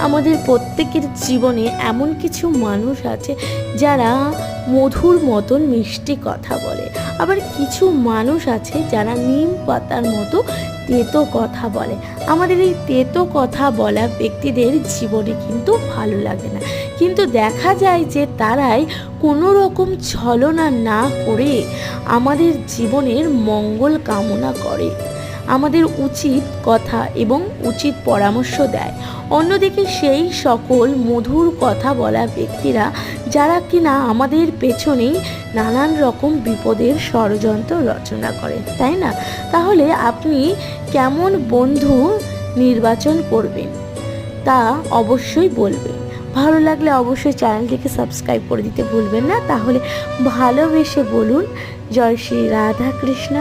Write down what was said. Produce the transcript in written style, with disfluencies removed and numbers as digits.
আমাদের প্রত্যেকের জীবনে এমন কিছু মানুষ আছে যারা মধুর মতন মিষ্টি কথা বলে, আবার কিছু মানুষ আছে যারা নিম পাতার মতো তেতো কথা বলে। আমাদের এই তেতো কথা বলা ব্যক্তিদের জীবনে কিন্তু ভালো লাগে না, কিন্তু দেখা যায় যে তারাই কোনো রকম ছলনা না করে আমাদের জীবনের মঙ্গল কামনা করে, আমাদের উচিত কথা এবং উচিত পরামর্শ দেয়। অন্যদিকে সেই সকল মধুর কথা বলা ব্যক্তিরা যারা কিনা আমাদের পেছনেই নানান রকম বিপদের ষড়যন্ত্র রচনা করে, তাই না? তাহলে আপনি কেমন বন্ধু নির্বাচন করবেন তা অবশ্যই বলবেন। ভালো লাগলে অবশ্যই চ্যানেলটিকে সাবস্ক্রাইব করে দিতে ভুলবেন না। তাহলে ভালোবেসে বলুন, জয় শ্রী রাধা কৃষ্ণ।